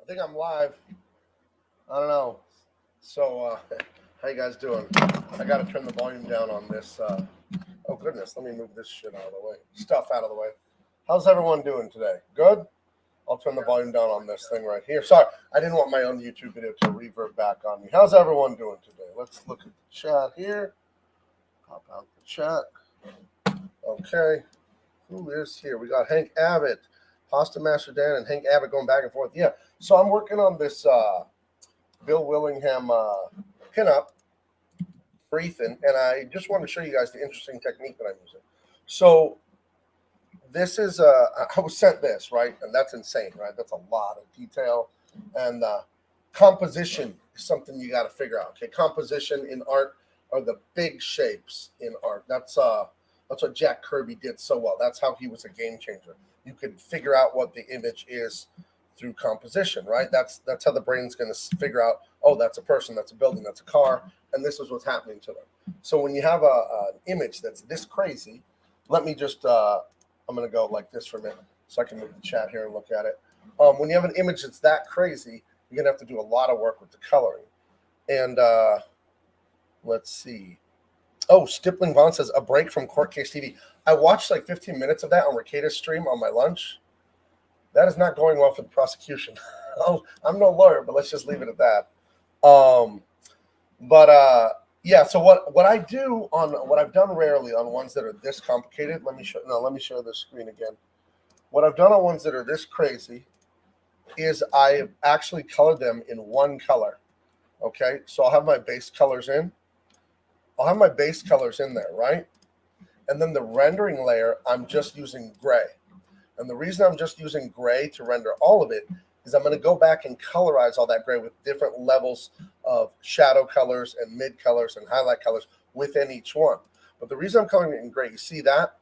I think I'm live. I don't know. So, how you guys doing? I got to turn the volume down on this. Oh goodness, let me move this shit out of the way. Stuff out of the way. How's everyone doing today? Good. I'll turn the volume down on this thing right here. Sorry, I didn't want my own YouTube video to revert back on me. How's everyone doing today? Let's look at the chat here. Pop out the chat. Okay. Who is here? We got Hank Abbott, Pasta Master Dan, and Hank Abbott going back and forth. Yeah. So I'm working on this Bill Willingham pinup for Ethan, and I just want to show you guys the interesting technique that I'm using. So this is I was sent this, right? And that's insane, right? That's a lot of detail. And composition is something you got to figure out. Okay, composition in art are the big shapes in art. That's what Jack Kirby did so well. That's how he was a game changer. You could figure out what the image is through composition, right? That's how the brain's going to figure out, oh, that's a person, that's a building, that's a car, and this is what's happening to them. So when you have an image that's this crazy, let me just I'm going to go like this for a minute so I can move the chat here and look at it. When you have an image that's that crazy, you're going to have to do a lot of work with the coloring. And let's see. Oh, Stipling Vaughn says, a break from Court Case TV. I watched like 15 minutes of that on Ricardo's stream on my lunch. That is not going well for the prosecution. I'm no lawyer, but let's just leave it at that. Yeah, so what I do on what I've done rarely on ones that are this complicated, let me show the screen again. What I've done on ones that are this crazy is I actually colored them in one color. Okay, so I'll have my base colors in. I'll have my base colors in there, right? And then the rendering layer, I'm just using gray. And the reason I'm just using gray to render all of it is I'm going to go back and colorize all that gray with different levels of shadow colors and mid colors and highlight colors within each one. But the reason I'm coloring it in gray, you see that?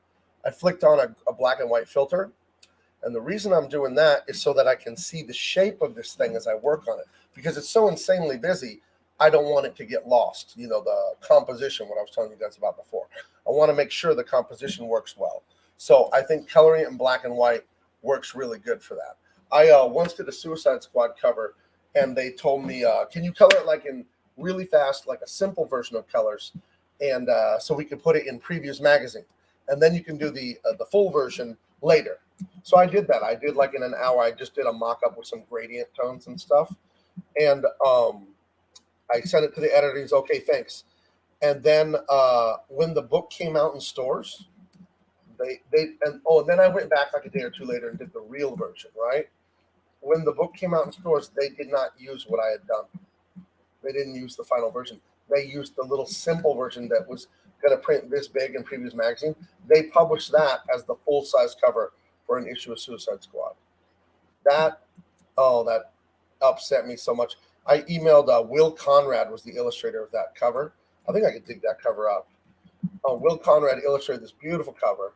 I flicked on a black and white filter. And the reason I'm doing that is so that I can see the shape of this thing as I work on it. Because it's so insanely busy, I don't want it to get lost. You know, the composition, what I was telling you guys about before. I want to make sure the composition works well. So I think coloring it in black and white works really good for that. I once did a Suicide Squad cover, and they told me, can you color it like in really fast, like a simple version of colors, and so we could put it in Previews magazine, and then you can do the full version later. So I did that. I did like in an hour. I just did a mock-up with some gradient tones and stuff, and I sent it to the editor. He's okay, thanks. And then when the book came out in stores, then I went back like a day or two later and did the real version, right? When the book came out in stores, they did not use what I had done. They didn't use the final version. They used the little simple version that was going to print this big in Previews magazine. They published that as the full-size cover for an issue of Suicide Squad. That upset me so much. I emailed Will Conrad, was the illustrator of that cover. I think I could dig that cover up. Will Conrad illustrated this beautiful cover,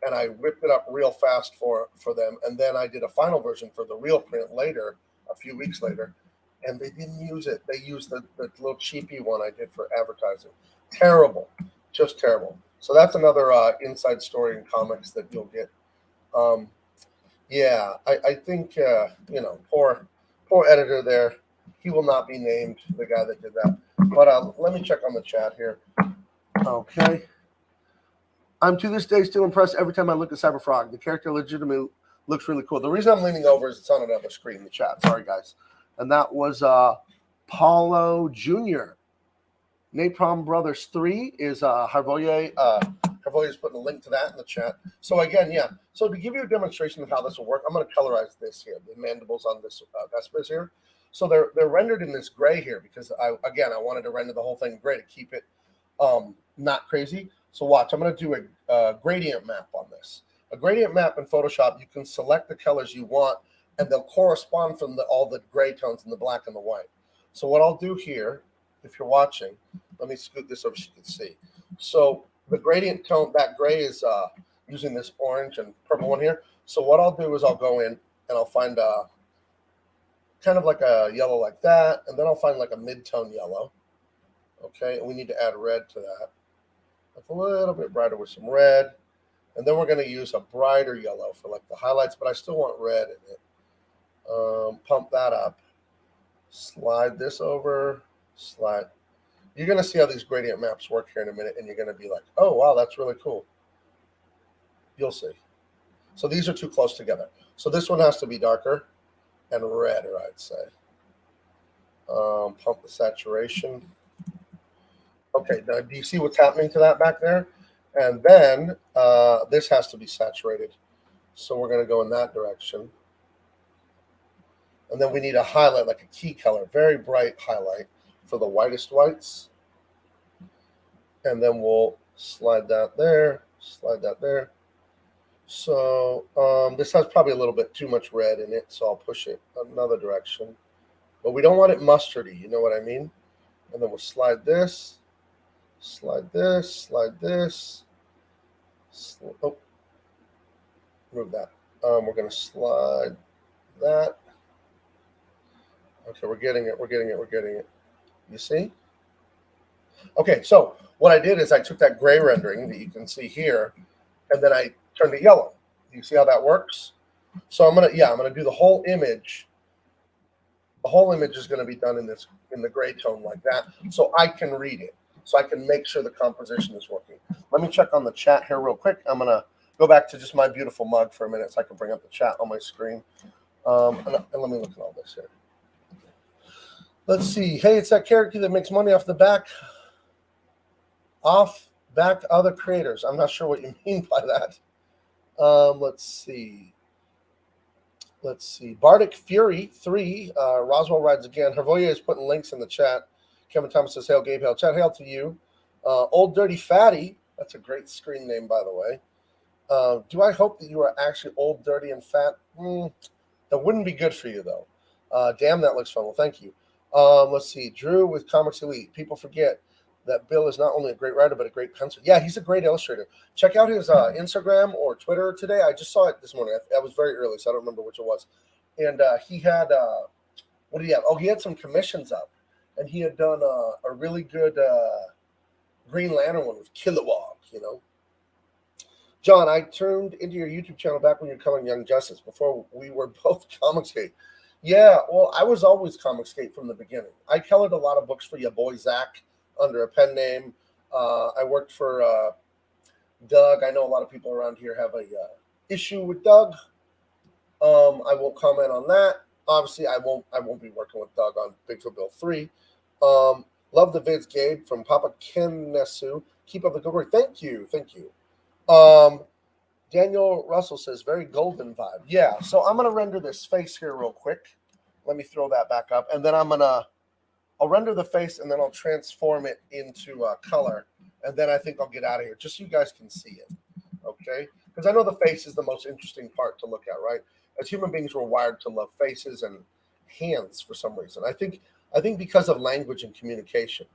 and I whipped it up real fast for them. And then I did a final version for the real print later, a few weeks later, and they didn't use it. They used the little cheapy one I did for advertising. Terrible, just terrible. So that's another inside story in comics that you'll get. Yeah, I think, poor editor there. He will not be named, the guy that did that. But let me check on the chat here. Okay. I'm to this day still impressed every time I look at Cyberfrog. The character legitimately looks really cool. The reason I'm leaning over is it's on another screen in the chat. Sorry, guys. And that was Paulo Jr. Napalm Brothers 3 is Harvoye. Harvoye is putting a link to that in the chat. So again, yeah. So to give you a demonstration of how this will work, I'm going to colorize this here. The mandibles on this Vespa's here. So they're rendered in this gray here because I wanted to render the whole thing gray to keep it not crazy. So watch, I'm going to do a gradient map on this. A gradient map in Photoshop, you can select the colors you want, and they'll correspond from all the gray tones in the black and the white. So what I'll do here, if you're watching, let me scoot this over so you can see. So the gradient tone, that gray is using this orange and purple one here. So what I'll do is I'll go in and I'll find kind of like a yellow like that, and then I'll find like a mid-tone yellow. Okay, and we need to add red to that. That's a little bit brighter with some red. And then we're going to use a brighter yellow for like the highlights, but I still want red in it. Pump that up. Slide this over. Slide. You're going to see how these gradient maps work here in a minute, and you're going to be like, oh, wow, that's really cool. You'll see. So these are too close together. So this one has to be darker and redder, I'd say. Pump the saturation. Okay, now do you see what's happening to that back there? And then this has to be saturated. So we're going to go in that direction. And then we need a highlight, like a key color, very bright highlight for the whitest whites. And then we'll slide that there, slide that there. So this has probably a little bit too much red in it, so I'll push it another direction. But we don't want it mustardy, you know what I mean? And then we'll slide this, slide this, slide this. Oh, move that. We're going to slide that. Okay, we're getting it, we're getting it, we're getting it. You see? Okay, so what I did is I took that gray rendering that you can see here, and then I turned it yellow. You see how that works? So I'm gonna do the whole image. The whole image is gonna be done in the gray tone like that, so I can read it, so I can make sure the composition is working. Let me check on the chat here real quick. I'm gonna go back to just my beautiful mug for a minute so I can bring up the chat on my screen. And let me look at all this here. Let's see. Hey, it's that character that makes money off back other creators. I'm not sure what you mean by that. Let's see. Bardic Fury 3. Roswell rides again. Hervoya is putting links in the chat. Kevin Thomas says, hail, Gabe, hail. Chat, hail to you. Old Dirty Fatty. That's a great screen name, by the way. Do I hope that you are actually old, dirty, and fat? That wouldn't be good for you, though. Damn, that looks fun. Well, thank you. Let's see. Drew with Comics Elite. People forget that Bill is not only a great writer, but a great penciler. Yeah, he's a great illustrator. Check out his Instagram or Twitter today. I just saw it this morning. I was very early, so I don't remember which it was. And he had, what did he have? Oh, he had some commissions up. And he had done a really good Green Lantern one with Kilowog, you know. John, I turned into your YouTube channel back when you were coloring Young Justice, before we were both Comicsgate. Yeah, well, I was always Comicsgate from the beginning. I colored a lot of books for your boy Zach under a pen name. I worked for Doug. I know a lot of people around here have a issue with Doug. I won't comment on that. Obviously, I won't be working with Doug on Bigfoot Bill 3. Love the vids, Gabe, from Papa Kennesu. Keep up the good work. Thank you. Daniel Russell says, very golden vibe. Yeah, so I'm going to render this face here real quick. Let me throw that back up. And then I'll render the face, and then I'll transform it into color. And then I think I'll get out of here, just so you guys can see it, okay? Because I know the face is the most interesting part to look at, right? As human beings, we're wired to love faces and hands for some reason. I think because of language and communication,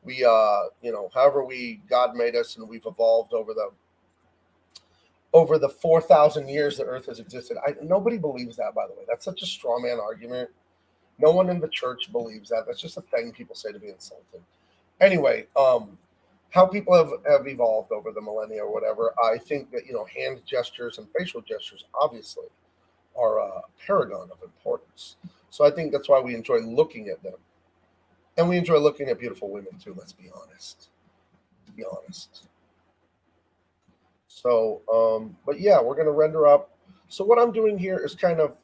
we, however God made us, and we've evolved over the 4,000 years that Earth has existed. Nobody believes that, by the way. That's such a straw man argument. No one in the church believes that. That's just a thing people say to be insulting. Anyway, how people have evolved over the millennia or whatever, I think that, hand gestures and facial gestures, obviously, are a paragon of importance. So I think that's why we enjoy looking at them. And we enjoy looking at beautiful women, too, let's be honest. So, but yeah, we're going to render up. So what I'm doing here is kind of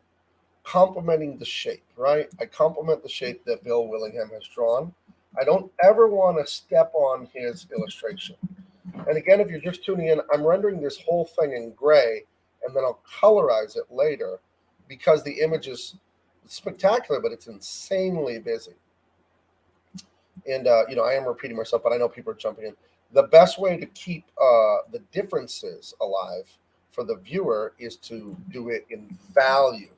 complementing the shape, right? I complement the shape that Bill Willingham has drawn. I don't ever want to step on his illustration. And again, if you're just tuning in, I'm rendering this whole thing in gray, and then I'll colorize it later because the image is spectacular, but it's insanely busy. And, I am repeating myself, but I know people are jumping in. The best way to keep the differences alive for the viewer is to do it in value.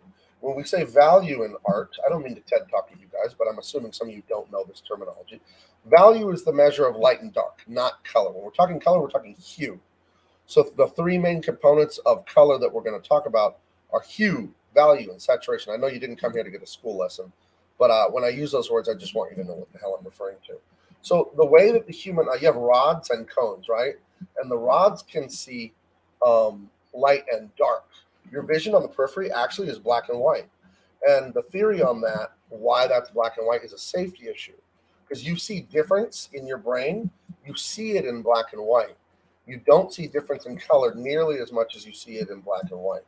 When we say value in art, I don't mean to TED talk to you guys, but I'm assuming some of you don't know this terminology. Value is the measure of light and dark, not color. When we're talking color, we're talking hue. So the three main components of color that we're going to talk about are hue, value, and saturation. I know you didn't come here to get a school lesson, but when I use those words, I just want you to know what the hell I'm referring to. So the way that the human, you have rods and cones, right? And the rods can see light and dark. Your vision on the periphery actually is black and white. And the theory on that, why that's black and white, is a safety issue. Because you see difference in your brain, you see it in black and white. You don't see difference in color nearly as much as you see it in black and white.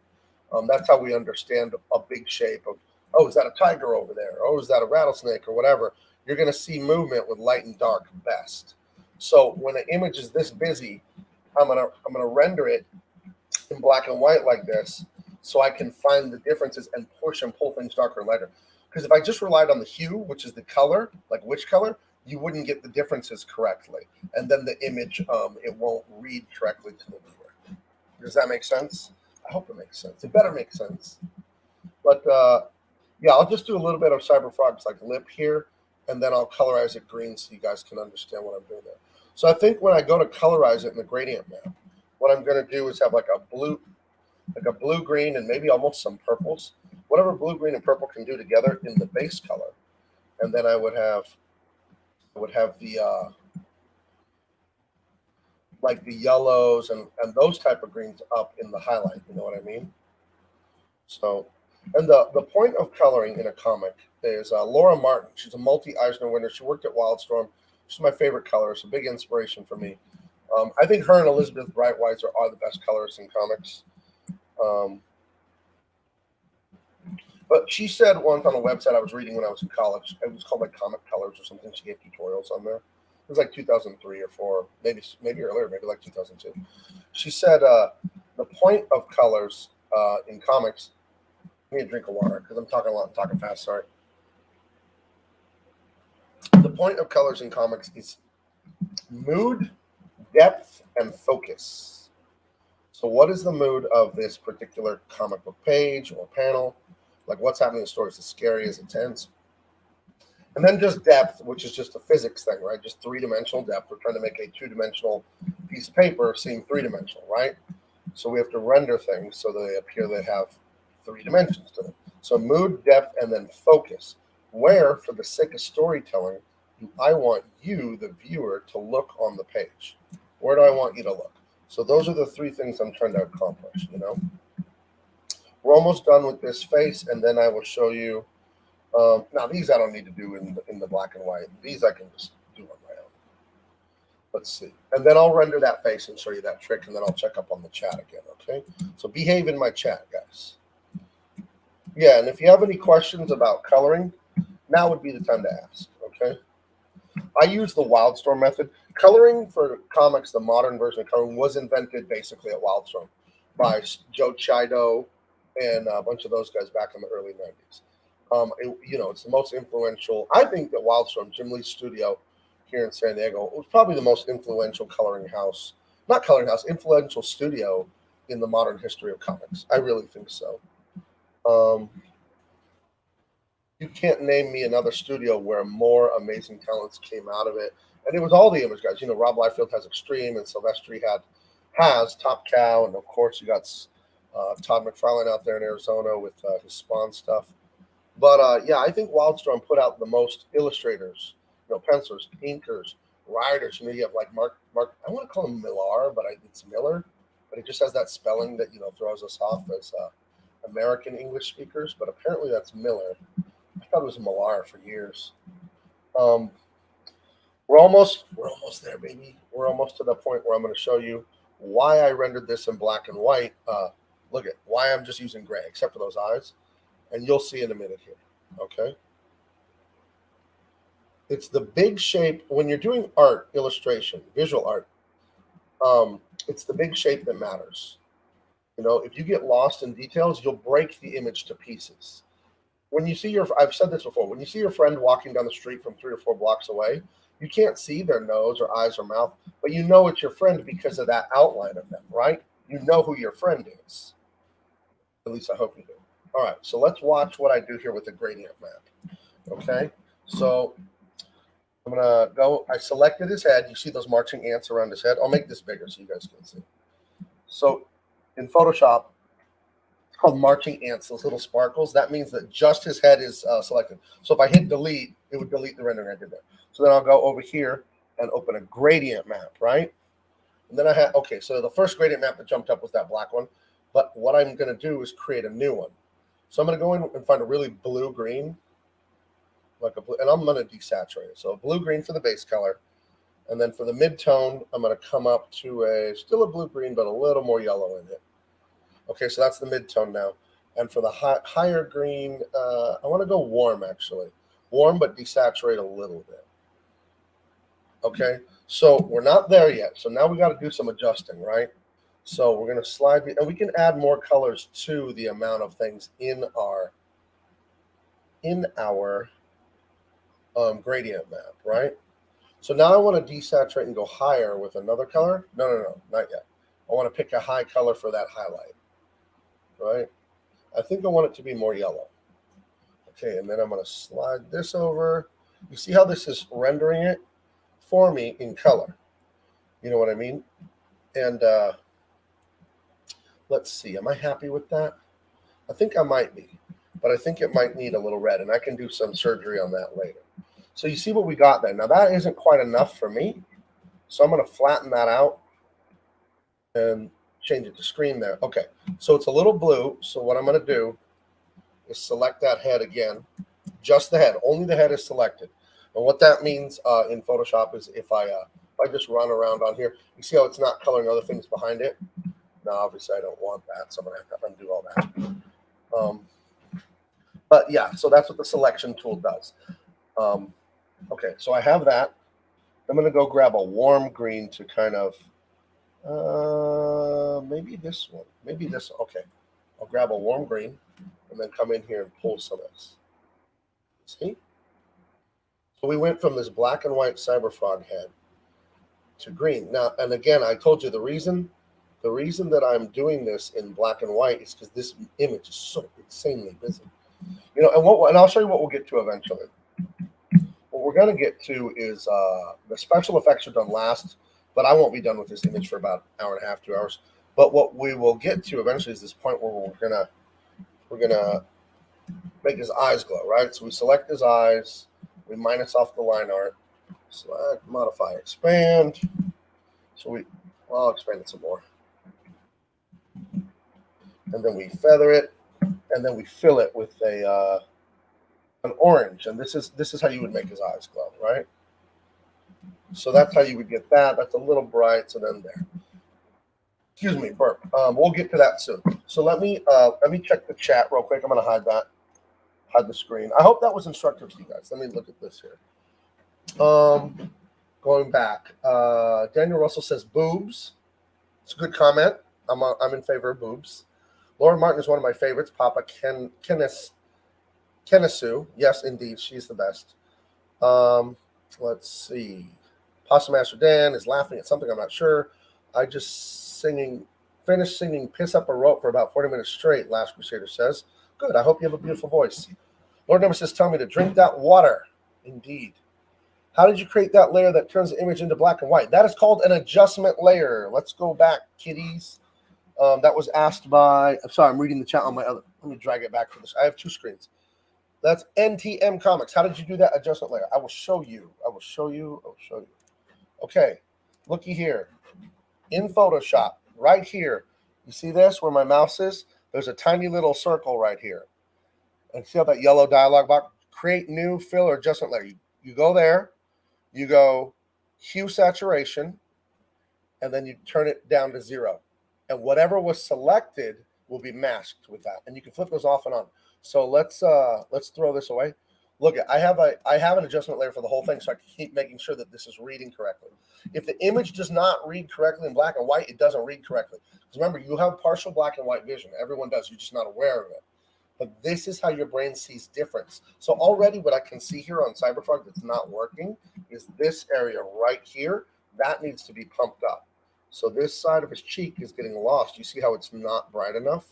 That's how we understand a big shape of, oh, is that a tiger over there? Oh, is that a rattlesnake or whatever? You're going to see movement with light and dark best. So when an image is this busy, I'm gonna render it in black and white like this, so I can find the differences and push and pull things darker and lighter. Because if I just relied on the hue, which is the color, like which color, you wouldn't get the differences correctly, and then the image it won't read correctly to the viewer. Does that make sense? I hope it makes sense. It better make sense. But yeah, I'll just do a little bit of Cyberfrog's like lip here, and then I'll colorize it green so you guys can understand what I'm doing there. So I think when I go to colorize it in the gradient map, what I'm going to do is have like a blue, green, and maybe almost some purples, whatever blue, green, and purple can do together in the base color, and then I would have the like the yellows and those type of greens up in the highlight. You know what I mean? So, and the point of coloring in a comic is Laura Martin. She's a multi-Eisner winner. She worked at Wildstorm. She's my favorite colorist, a big inspiration for me. I think her and Elizabeth Breitweiser are the best colorists in comics. But she said once on a website I was reading when I was in college, it was called like Comic Colors or something. She gave tutorials on there. It was like 2003 or 4, maybe earlier, maybe like 2002. She said the point of colors in comics. I need a drink of water because I'm talking a lot and talking fast. Sorry. The point of colors in comics is mood, depth, and focus. So what is the mood of this particular comic book page or panel? Like what's happening in the story? Is it scary? Is it tense? And then just depth, which is just a physics thing, right? Just three-dimensional depth. We're trying to make a two-dimensional piece of paper seem three-dimensional, right? So we have to render things so they appear they have 3 dimensions to them. So mood, depth, and then focus. Where, for the sake of storytelling, do I want you, the viewer, to look on the page? Where do I want you to look? So those are the 3 things I'm trying to accomplish, you know? We're almost done with this face, and then I will show you. Now, these I don't need to do in the black and white. These I can just do on my own. Let's see. And then I'll render that face and show you that trick, and then I'll check up on the chat again, okay? So behave in my chat, guys. Yeah, and if you have any questions about coloring, now would be the time to ask, okay? I use the Wildstorm method. Coloring for comics, the modern version of coloring, was invented basically at Wildstorm by Joe Chido and a bunch of those guys back in the early 90s. It's the most influential. I think that Wildstorm, Jim Lee's studio here in San Diego, was probably the most influential influential studio in the modern history of comics. I really think so. You can't name me another studio where more amazing talents came out of it. And it was all the image guys. You know, Rob Liefeld has Extreme, and Silvestri has Top Cow, and of course you got Todd McFarlane out there in Arizona with his Spawn stuff. But yeah, I think Wildstorm put out the most illustrators, pencilers, inkers, writers. You have like Mark. I want to call him Millar, but it's Miller. But it just has that spelling that throws us off as American English speakers. But apparently that's Miller. I thought it was Millar for years. We're almost there, baby. We're almost to the point where I'm going to show you why I rendered this in black and white. Look at why I'm just using gray, except for those eyes. And you'll see in a minute here, okay? It's the big shape. When you're doing art, illustration, visual art, it's the big shape that matters. If you get lost in details, you'll break the image to pieces. When you see I've said this before, when you see your friend walking down the street from 3 or 4 blocks away, you can't see their nose or eyes or mouth, but you know it's your friend because of that outline of them, right? You know who your friend is. At least I hope you do. All right, so let's watch what I do here with the gradient map, okay? So I'm going to go. I selected his head. You see those marching ants around his head? I'll make this bigger so you guys can see. So in Photoshop, it's called marching ants, those little sparkles. That means that just his head is selected. So if I hit delete, it would delete the rendering I did there. So then I'll go over here and open a gradient map, right? And then so the first gradient map that jumped up was that black one. But what I'm going to do is create a new one. So I'm going to go in and find a really blue-green, like a blue, and I'm going to desaturate it. So blue-green for the base color. And then for the mid-tone, I'm going to come up to still a blue-green, but a little more yellow in it. Okay, so that's the mid-tone now. And for the higher green, I want to go warm, actually. Warm, but desaturate a little bit. Okay, so we're not there yet. So now we got to do some adjusting, right? So we're going to slide, and we can add more colors to the amount of things in our gradient map, right? So now I want to desaturate and go higher with another color. No, not yet. I want to pick a high color for that highlight, right? I think I want it to be more yellow. Okay, and then I'm going to slide this over. You see how this is rendering it for me in color? You know what I mean? And let's see, am I happy with that? I think I might be, but I think it might need a little red, and I can do some surgery on that later. So you see what we got there. Now that isn't quite enough for me, so I'm going to flatten that out and change it to screen there. Okay, so it's a little blue, so what I'm going to do is select that head again, just the head. Only the head is selected. And what that means in Photoshop is if I just run around on here, you see how it's not coloring other things behind it? Now, obviously, I don't want that, so I'm going to have to undo all that. But yeah, so that's what the selection tool does. Okay, so I have that. I'm going to go grab a warm green to kind of, maybe this one. Maybe this. Okay, I'll grab a warm green and then come in here and pull some of this. See? So we went from this black and white Cyberfrog head to green. Now, and again, I told you the reason that I'm doing this in black and white is because this image is so insanely busy. You know, and I'll show you what we'll get to eventually. What we're going to get to is the special effects are done last, but I won't be done with this image for about an hour and a half, 2 hours. But what we will get to eventually is this point where we're gonna make his eyes glow, right? So we select his eyes, we minus off the line art, select, modify, expand. So I'll expand it some more. And then we feather it, and then we fill it with an orange. And this is how you would make his eyes glow, right? So that's how you would get that. That's a little bright. So then there. Excuse me, burp. We'll get to that soon. So let me check the chat real quick. I'm gonna hide the screen. I hope that was instructive to you guys. Let me look at this here. Going back, Daniel Russell says boobs. It's a good comment. I'm in favor of boobs. Laura Martin is one of my favorites. Papa Kenesu. Yes, indeed, she's the best. Let's see. Possum Master Dan is laughing at something. I'm not sure. I just finished singing Piss Up a Rope for about 40 minutes straight, Last Crusader says. Good. I hope you have a beautiful voice. Lord Nemesis tell me to drink that water. Indeed. How did you create that layer that turns the image into black and white? That is called an adjustment layer. Let's go back, kiddies. That was asked by, I'm sorry, I'm reading the chat on my other. Let me drag it back for this. I have two screens. That's NTM Comics. How did you do that adjustment layer? I will show you. Okay, looky here. In Photoshop, right here, you see this where my mouse is? There's a tiny little circle right here. And see how that yellow dialog box? Create new fill or adjustment layer. You go there, you go hue saturation, and then you turn it down to 0. And whatever was selected will be masked with that. And you can flip those off and on. So let's throw this away. Look, I have an adjustment layer for the whole thing, so I can keep making sure that this is reading correctly. If the image does not read correctly in black and white, it doesn't read correctly. Because remember, you have partial black and white vision. Everyone does. You're just not aware of it. But this is how your brain sees difference. So already what I can see here on Cyberfrog that's not working is this area right here. That needs to be pumped up. So this side of his cheek is getting lost. You see how it's not bright enough?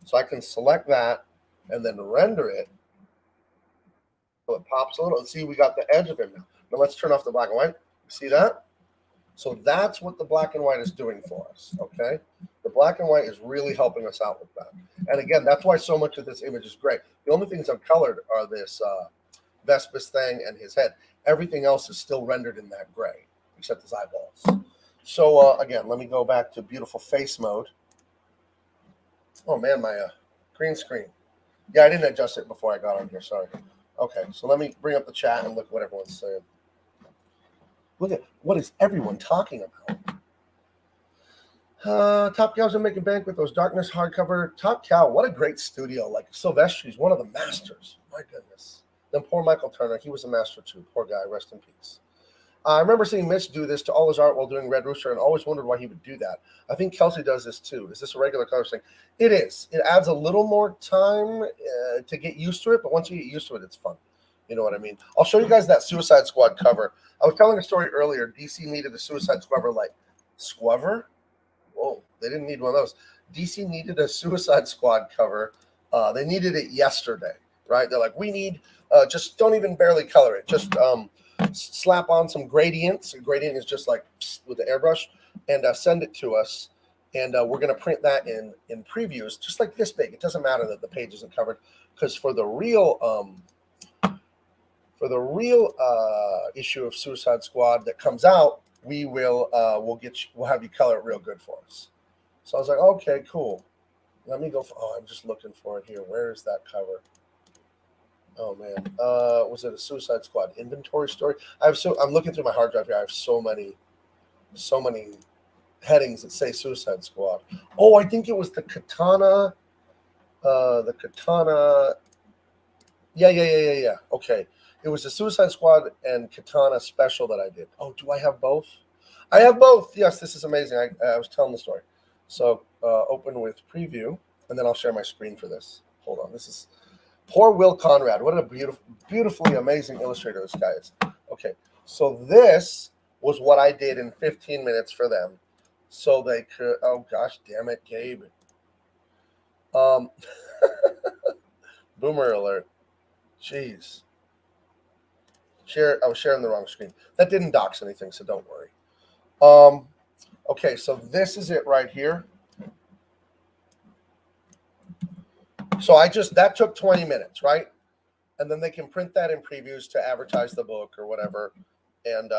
So I can select that and then render it. So it pops a little. And see, we got the edge of him now. Now let's turn off the black and white. See that? So that's what the black and white is doing for us, okay? The black and white is really helping us out with that. And again, that's why so much of this image is gray. The only things I've colored are this Vespus thing and his head. Everything else is still rendered in that gray, except his eyeballs. So again, let me go back to beautiful face mode. Oh man, my green screen. Yeah, I didn't adjust it before I got on here. Sorry. Okay, so let me bring up the chat and look what everyone's saying. Look at what is everyone talking about. Top Cow's are making bank with those Darkness hardcover. Top Cow, what a great studio. Like Silvestri's one of the masters. My goodness. Then poor Michael Turner, he was a master too. Poor guy, rest in peace. I remember seeing Mitch do this to all his art while doing Red Rooster and always wondered why he would do that. I think Kelsey does this too. Is this a regular color thing? It is. It adds a little more time to get used to it, but once you get used to it, it's fun. You know what I mean? I'll show you guys that Suicide Squad cover. I was telling a story earlier. DC needed a Suicide Squad Squaver? Whoa, they didn't need one of those. DC needed a Suicide Squad cover. They needed it yesterday, right? They're like, we need, just don't even barely color it. Just slap on some gradients. A gradient is just like with the airbrush, and send it to us. And we're going to print that in previews, just like this big. It doesn't matter that the page isn't covered, because for the real issue of Suicide Squad that comes out, we'll have you color it real good for us. So I was like, okay, cool. Let me go. I'm just looking for it here. Where is that cover? Oh man, was it a Suicide Squad inventory story? I'm looking through my hard drive here. I have so many headings that say Suicide Squad. Oh, I think it was the Katana. Yeah. Okay. It was the Suicide Squad and Katana special that I did. Oh, do I have both? I have both. Yes, this is amazing. I was telling the story. So open with preview, and then I'll share my screen for this. Hold on. This is poor Will Conrad. What a beautifully amazing illustrator this guy is. Okay. So this was what I did in 15 minutes for them. So they could, oh gosh, damn it, Gabe. Boomer alert. Jeez. I was sharing the wrong screen. That didn't dox anything, so don't worry. Okay, so this is it right here. So that took 20 minutes, right? And then they can print that in previews to advertise the book or whatever. And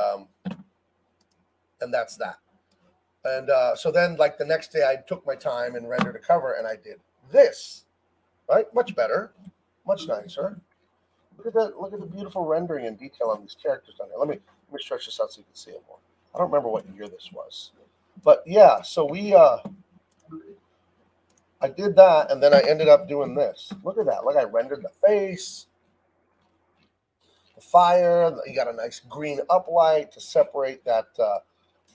that's that. And so then, like the next day, I took my time and rendered a cover, and I did this, right? Much better, much nicer. Look at that! Look at the beautiful rendering and detail on these characters down here. Let me stretch this out so you can see it more. I don't remember what year this was, but yeah. So I did that, and then I ended up doing this. Look at that! Like I rendered the face, the fire. You got a nice green uplight to separate that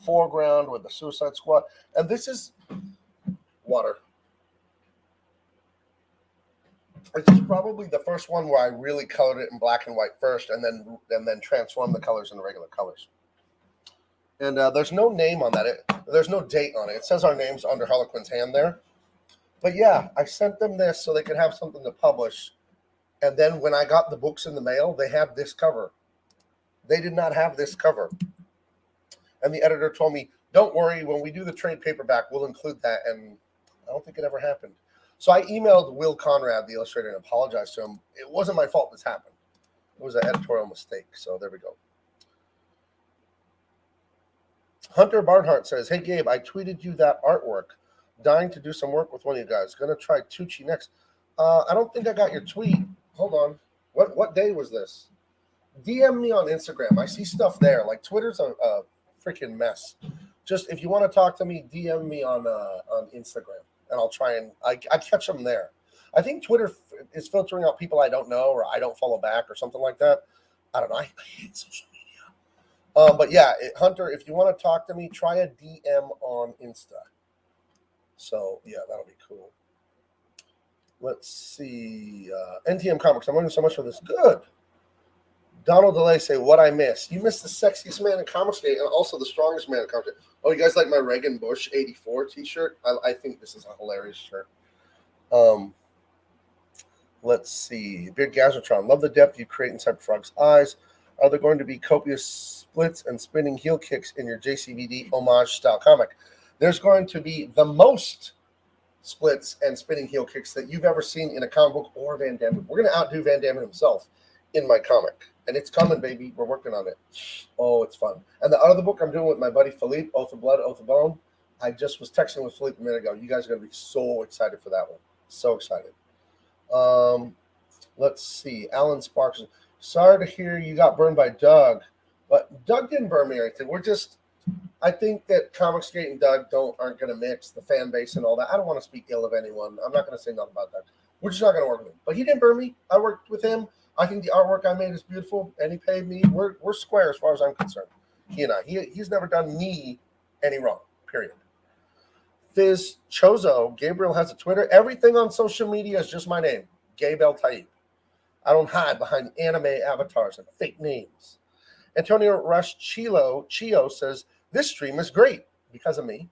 foreground with the Suicide Squad, and this is water. This is probably the first one where I really colored it in black and white first, and then transformed the colors into regular colors. And there's no name on that. There's no date on it. It says our names under Harlequin's hand there. But yeah, I sent them this so they could have something to publish. And then when I got the books in the mail, they had this cover. They did not have this cover. And the editor told me, don't worry, when we do the trade paperback, we'll include that. And I don't think it ever happened. So I emailed Will Conrad, the illustrator, and apologized to him. It wasn't my fault this happened. It was an editorial mistake. So there we go. Hunter Barnhart says, hey, Gabe, I tweeted you that artwork. Dying to do some work with one of you guys. Going to try Tucci next. I don't think I got your tweet. Hold on. What day was this? DM me on Instagram. I see stuff there. Like Twitter's a freaking mess. Just if you want to talk to me, DM me on Instagram, and I'll try and I catch them there. I think Twitter is filtering out people I don't know or I don't follow back or something like that. I don't know. I hate social media. But yeah, Hunter, if you want to talk to me, try a DM on Insta. So yeah, that'll be cool. Let's see. NTM Comics. I'm learning so much for this. Good. Donald DeLay say, what I miss. You missed the sexiest man in comics today and also the strongest man in comics today. Oh, you guys like my Reagan Bush 84 t-shirt? I think this is a hilarious shirt. Let's see. Big Gazatron. Love the depth you create in Cyberfrog's eyes. Are there going to be copious splits and spinning heel kicks in your JCVD homage style comic? There's going to be the most splits and spinning heel kicks that you've ever seen in a comic book or Van Damme. We're going to outdo Van Damme himself in my comic. And it's coming, baby. We're working on it. Oh, it's fun. And the other book I'm doing with my buddy Philippe, Oath of Blood, Oath of Bone. I just was texting with Philippe a minute ago. You guys are going to be so excited for that one. So excited. Let's see. Alan Sparks. Sorry to hear you got burned by Doug, but Doug didn't burn me or anything. I think that Comicsgate and Doug aren't going to mix the fan base and all that. I don't want to speak ill of anyone. I'm not going to say nothing about that. We're just not going to work with him. But he didn't burn me. I worked with him. I think the artwork I made is beautiful, and he paid me. We're square as far as I'm concerned. He and I. He's never done me any wrong. Period. Fizz Chozo. Gabriel has a Twitter. Everything on social media is just my name, Gabe El Taib. I don't hide behind anime avatars and fake names. Antonio Rush Chio says, this stream is great because of me.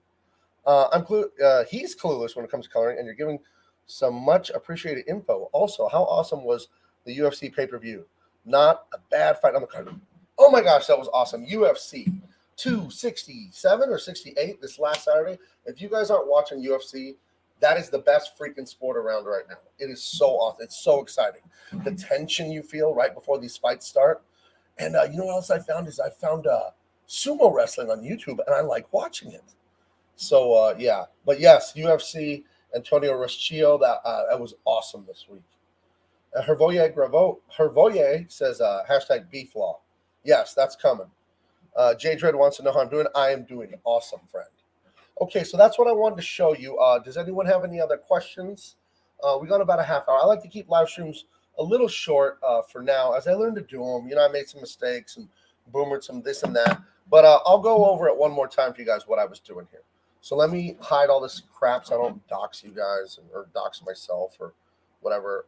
He's clueless when it comes to coloring, and you're giving some much appreciated info. Also, how awesome was the UFC pay-per-view? Not a bad fight on the card. Oh my gosh, that was awesome. UFC 267 or 68 this last Saturday. If you guys aren't watching UFC, that is the best freaking sport around right now. It is so awesome. It's so exciting. The tension you feel right before these fights start. And you know what else I found is I found sumo wrestling on YouTube, and I like watching it. So, yeah. But, yes, UFC, Antonio Ruschio, that was awesome this week. Hervoye says, hashtag beeflaw. Yes, that's coming. Jay Dredd wants to know how I'm doing. I am doing awesome, friend. Okay, so that's what I wanted to show you. Does anyone have any other questions? We got about a half hour. I like to keep live streams a little short for now as I learn to do them. You know, I made some mistakes and boomered some this and that. But I'll go over it one more time for you guys what I was doing here. So let me hide all this crap so I don't dox you guys or dox myself or whatever.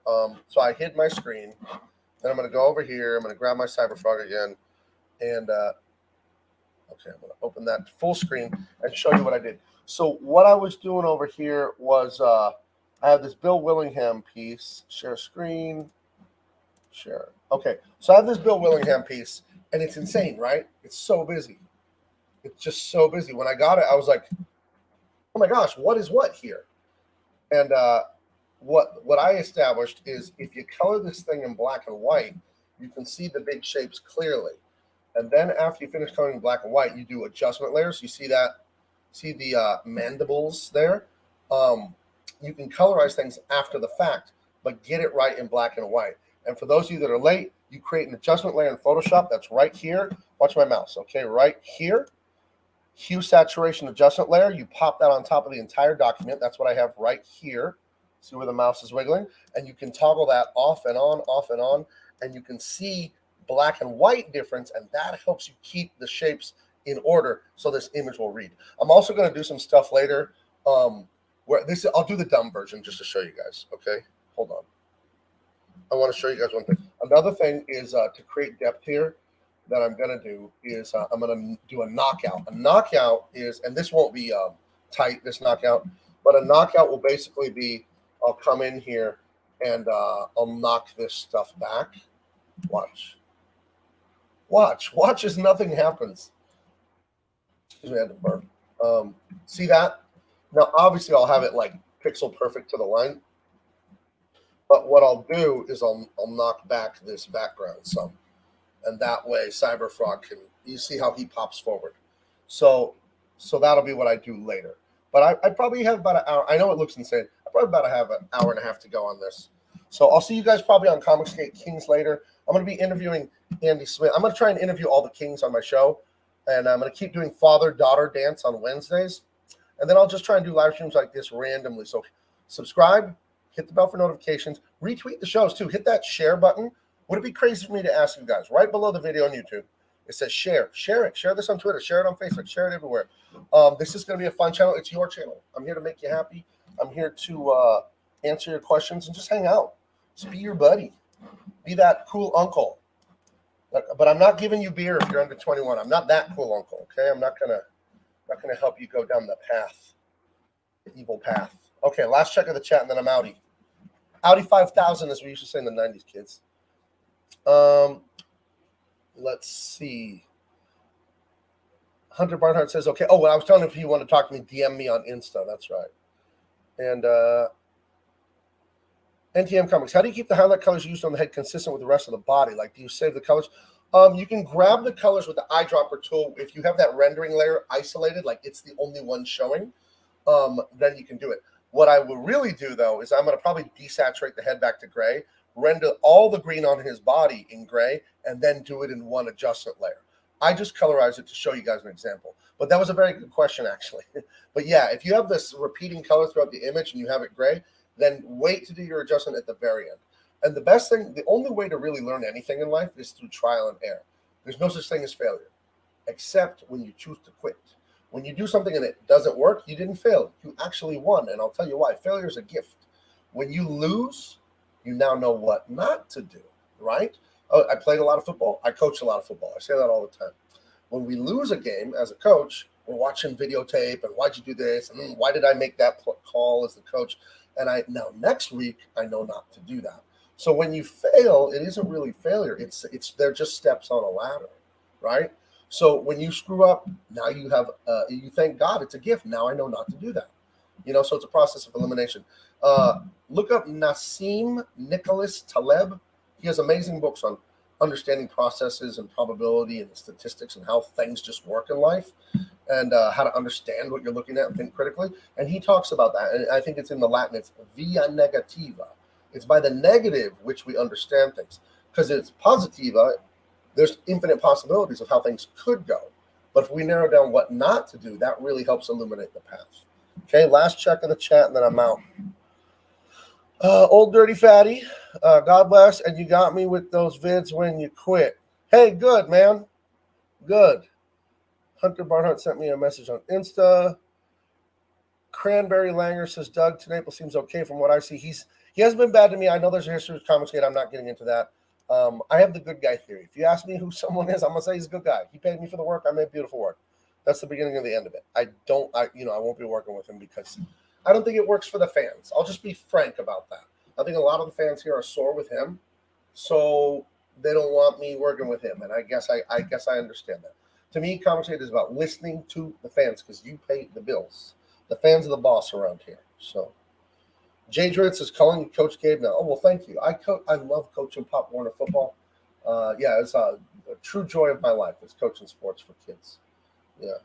So I hid my screen. Then I'm going to go over here. I'm going to grab my Cyberfrog again. And, okay, I'm going to open that full screen and show you what I did. So what I was doing over here was I have this Bill Willingham piece. Share screen. Share. Okay, so I have this Bill Willingham piece. And it's insane, right? It's so busy. It's just so busy. When I got it, I was like, oh my gosh, what is what here? And what I established is if you color this thing in black and white, you can see the big shapes clearly. And then after you finish coloring in black and white, you do adjustment layers. You see that? See the mandibles there? You can colorize things after the fact, but get it right in black and white. And for those of you that are late, you create an adjustment layer in Photoshop that's right here. Watch my mouse, okay? Right here. Hue saturation adjustment layer. You pop that on top of the entire document. That's what I have right here. See where the mouse is wiggling? And you can toggle that off and on, and you can see black and white difference, and that helps you keep the shapes in order so this image will read. I'm also going to do some stuff later where I'll do the dumb version just to show you guys, okay? Hold on. I want to show you guys one thing. Another thing is to create depth here that I'm going to do is I'm going to do a knockout. A knockout is, and this won't be tight, this knockout, but a knockout will basically be I'll come in here and I'll knock this stuff back. Watch as nothing happens. Excuse me, I had to burp. See that? Now, obviously, I'll have it like pixel perfect to the line. But what I'll do is I'll knock back this background some. And that way Cyberfrog you see how he pops forward. So that'll be what I do later. But I probably have about an hour. I know it looks insane. I probably have an hour and a half to go on this. So I'll see you guys probably on Comicsgate Kings later. I'm going to be interviewing Andy Smith. I'm going to try and interview all the Kings on my show. And I'm going to keep doing father-daughter dance on Wednesdays. And then I'll just try and do live streams like this randomly. So subscribe. Hit the bell for notifications. Retweet the shows, too. Hit that share button. Would it be crazy for me to ask you guys, right below the video on YouTube, it says share. Share it. Share this on Twitter. Share it on Facebook. Share it everywhere. This is going to be a fun channel. It's your channel. I'm here to make you happy. I'm here to answer your questions and just hang out. Just be your buddy. Be that cool uncle. But I'm not giving you beer if you're under 21. I'm not that cool uncle, okay? I'm not gonna help you go down the path, the evil path. Okay, last check of the chat, and then I'm outie. Outie 5,000, as we used to say in the 90s, kids. Let's see. Hunter Barnhart says, okay. Oh, well, I was telling him if you want to talk to me, DM me on Insta. That's right. And NTM Comics, how do you keep the highlight colors used on the head consistent with the rest of the body? Like, do you save the colors? You can grab the colors with the eyedropper tool. If you have that rendering layer isolated, like it's the only one showing, then you can do it. What I will really do, though, is I'm going to probably desaturate the head back to gray, render all the green on his body in gray, and then do it in one adjustment layer. I just colorized it to show you guys an example. But that was a very good question, actually. But yeah, if you have this repeating color throughout the image and you have it gray, then wait to do your adjustment at the very end. And the best thing, the only way to really learn anything in life is through trial and error. There's no such thing as failure, except when you choose to quit. When you do something and it doesn't work, you didn't fail. You actually won. And I'll tell you why. Failure is a gift. When you lose, you now know what not to do, right? Oh, I played a lot of football. I coached a lot of football. I say that all the time. When we lose a game as a coach, we're watching videotape and why'd you do this? And why did I make that call as the coach? And now next week, I know not to do that. So when you fail, it isn't really failure. It's they're just steps on a ladder, right? So when you screw up, now you have you thank God it's a gift. Now I know not to do that. So it's a process of elimination. Look up Nassim Nicholas Taleb. He has amazing books on understanding processes and probability and statistics and how things just work in life, and how to understand what you're looking at and think critically. And he talks about that. And I think it's in the Latin. It's via negativa. It's by the negative which we understand things. Because it's positiva, there's infinite possibilities of how things could go. But if we narrow down what not to do, that really helps illuminate the path. Okay, last check in the chat, and then I'm out. Old Dirty Fatty, God bless, and you got me with those vids when you quit. Hey, good, man. Good. Hunter Barnhart sent me a message on Insta. Cranberry Langer says, Doug, Naples seems okay from what I see. He hasn't been bad to me. I know there's a history of Comics Gate. I'm not getting into that. I have the good guy theory. If you ask me who someone is, I'm going to say he's a good guy. He paid me for the work. I made beautiful work. That's the beginning and the end of it. I won't be working with him because I don't think it works for the fans. I'll just be frank about that. I think a lot of the fans here are sore with him, so they don't want me working with him. And I guess I understand that. To me, Comics Gate is about listening to the fans because you pay the bills. The fans are the boss around here. So Jay Dritz is calling Coach Gabe now. Oh, well, thank you. I love coaching Pop Warner football. It's a true joy of my life is coaching sports for kids. Yeah.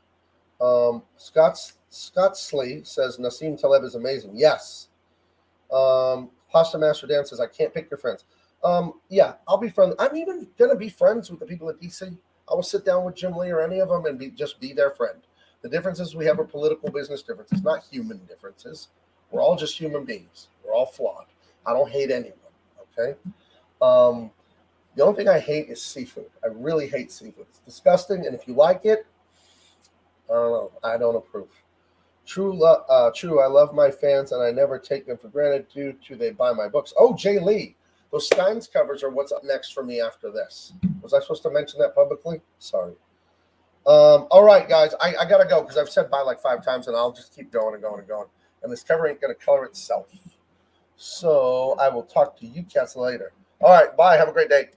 Scott Slee says Nassim Taleb is amazing. Yes. Pasta Master Dan says I can't pick your friends. Yeah, I'll be friends. I'm even gonna be friends with the people at DC. I will sit down with Jim Lee or any of them and be their friend. The difference is we have a political business differences, not human differences. We're all just human beings. We're all flawed. I don't hate anyone. Okay. The only thing I hate is seafood. I really hate seafood. It's disgusting, and if you like it, I don't know. I don't approve. True. I love my fans, and I never take them for granted due to they buy my books. Oh, Jay Lee. Those Steins covers are what's up next for me after this. Was I supposed to mention that publicly? Sorry. All right, guys. I got to go because I've said bye like 5 times, and I'll just keep going and going and going. And this cover ain't going to color itself. So I will talk to you cats later. All right. Bye. Have a great day.